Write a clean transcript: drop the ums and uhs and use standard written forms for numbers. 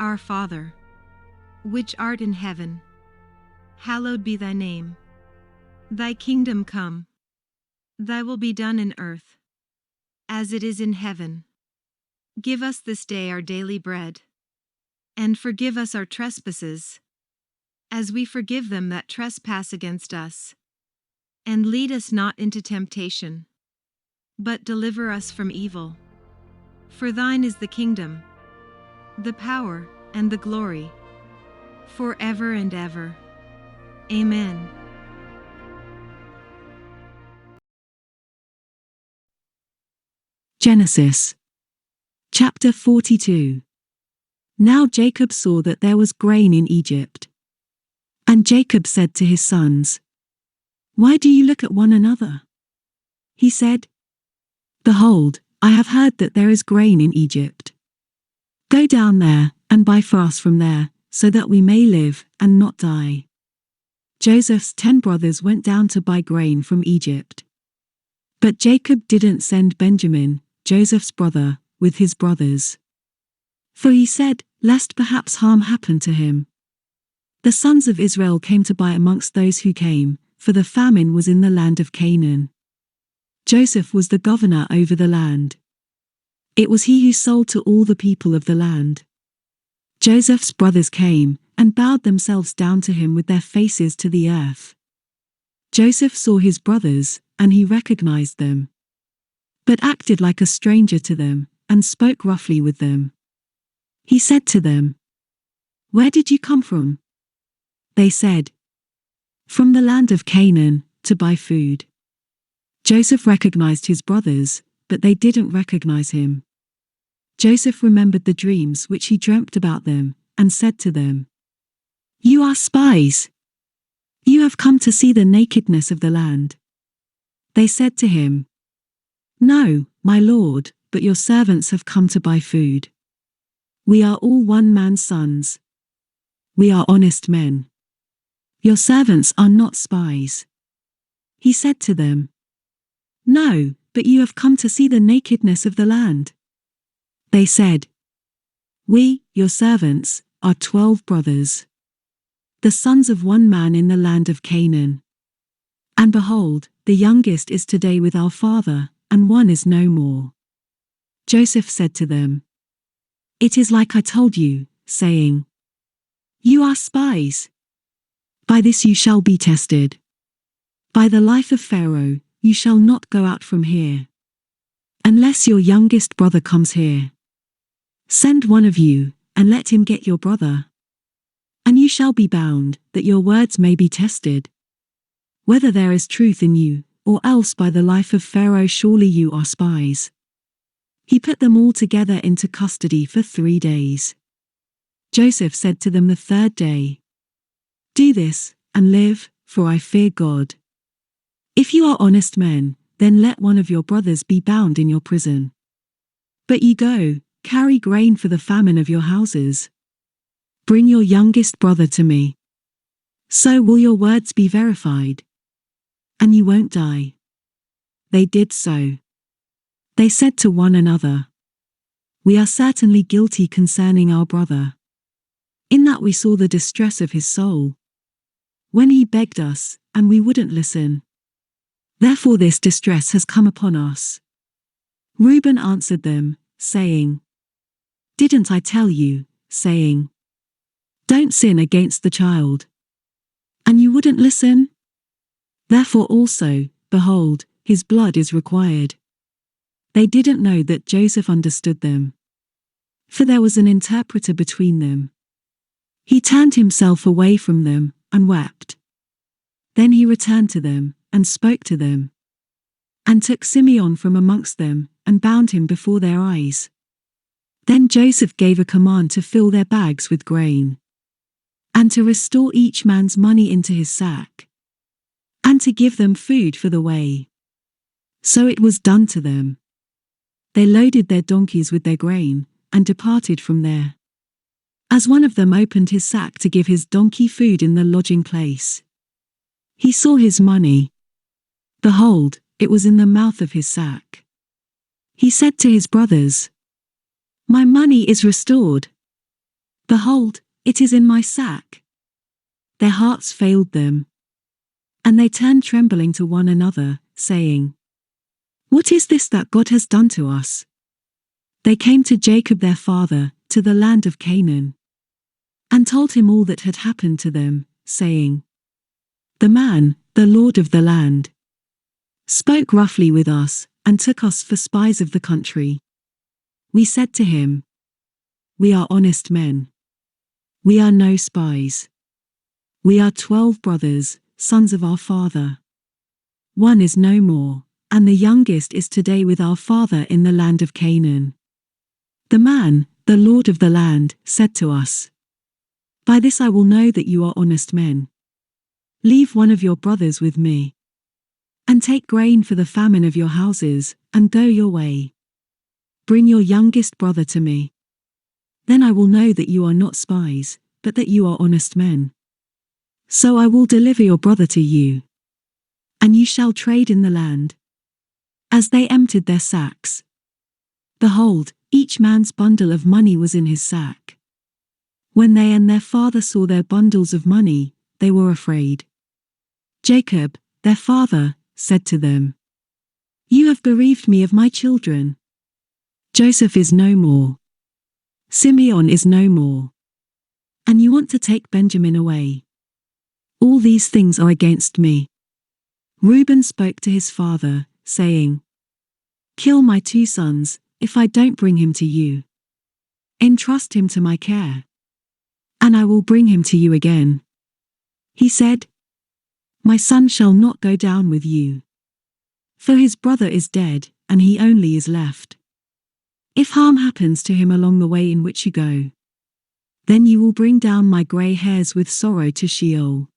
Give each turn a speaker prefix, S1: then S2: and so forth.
S1: Our Father, which art in heaven, hallowed be thy name. Thy kingdom come. Thy will be done in earth, as it is in heaven. Give us this day our daily bread, and forgive us our trespasses, as we forgive them that trespass against us. And lead us not into temptation, but deliver us from evil. For thine is the kingdom, the power, and the glory, forever and ever. Amen.
S2: Genesis chapter 42. Now Jacob saw that there was grain in Egypt. And Jacob said to his sons, "Why do you look at one another?" He said, "Behold, I have heard that there is grain in Egypt. Go down there, and buy for us from there, so that we may live, and not die." Joseph's 10 brothers went down to buy grain from Egypt. But Jacob didn't send Benjamin, Joseph's brother, with his brothers. For he said, lest perhaps harm happen to him. The sons of Israel came to buy amongst those who came, for the famine was in the land of Canaan. Joseph was the governor over the land. It was he who sold to all the people of the land. Joseph's brothers came, and bowed themselves down to him with their faces to the earth. Joseph saw his brothers, and he recognized them, but acted like a stranger to them, and spoke roughly with them. He said to them, "Where did you come from?" They said, "From the land of Canaan, to buy food." Joseph recognized his brothers, but they didn't recognize him. Joseph remembered the dreams which he dreamt about them, and said to them, "You are spies. You have come to see the nakedness of the land." They said to him, "No, my lord, but your servants have come to buy food. We are all one man's sons. We are honest men. Your servants are not spies." He said to them, "No, but you have come to see the nakedness of the land." They said, "We, your servants, are 12 brothers, the sons of one man in the land of Canaan. And behold, the youngest is today with our father, and one is no more." Joseph said to them, "It is like I told you, saying, 'You are spies.' By this you shall be tested. By the life of Pharaoh, you shall not go out from here, unless your youngest brother comes here. Send one of you, and let him get your brother. And you shall be bound, that your words may be tested, whether there is truth in you, or else by the life of Pharaoh surely you are spies." He put them all together into custody for 3 days. Joseph said to them the 3rd day, "Do this, and live, for I fear God. If you are honest men, then let one of your brothers be bound in your prison. But you go, carry grain for the famine of your houses. Bring your youngest brother to me. So will your words be verified, and you won't die." They did so. They said to one another, "We are certainly guilty concerning our brother, in that we saw the distress of his soul, when he begged us, and we wouldn't listen. Therefore this distress has come upon us." Reuben answered them, saying, "Didn't I tell you, saying, 'Don't sin against the child'? And you wouldn't listen? Therefore also, behold, his blood is required." They didn't know that Joseph understood them, for there was an interpreter between them. He turned himself away from them, and wept. Then he returned to them, and spoke to them, and took Simeon from amongst them, and bound him before their eyes. Then Joseph gave a command to fill their bags with grain, and to restore each man's money into his sack, and to give them food for the way. So it was done to them. They loaded their donkeys with their grain, and departed from there. As one of them opened his sack to give his donkey food in the lodging place, he saw his money. Behold, it was in the mouth of his sack. He said to his brothers, "My money is restored." Behold, it is in my sack. Their hearts failed them. And they turned trembling to one another, saying, What is this that God has done to us? They came to Jacob their father, to the land of Canaan, and told him all that had happened to them, saying, The man, the lord of the land, spoke roughly with us, and took us for spies of the country. We said to him, We are honest men. We are no spies. We are 12 brothers, sons of our father. One is no more, and the youngest is today with our father in the land of Canaan. The man, the lord of the land, said to us, By this I will know that you are honest men. Leave one of your brothers with me, and take grain for the famine of your houses, and go your way. Bring your youngest brother to me. Then I will know that you are not spies, but that you are honest men. So I will deliver your brother to you, and you shall trade in the land. As they emptied their sacks, behold, each man's bundle of money was in his sack. When they and their father saw their bundles of money, they were afraid. Jacob, their father, said to them, You have bereaved me of my children. Joseph is no more. Simeon is no more. And you want to take Benjamin away. All these things are against me. Reuben spoke to his father, saying, Kill my 2 sons, if I don't bring him to you. Entrust him to my care, and I will bring him to you again. He said, My son shall not go down with you, for his brother is dead, and he only is left. If harm happens to him along the way in which you go, then you will bring down my grey hairs with sorrow to Sheol.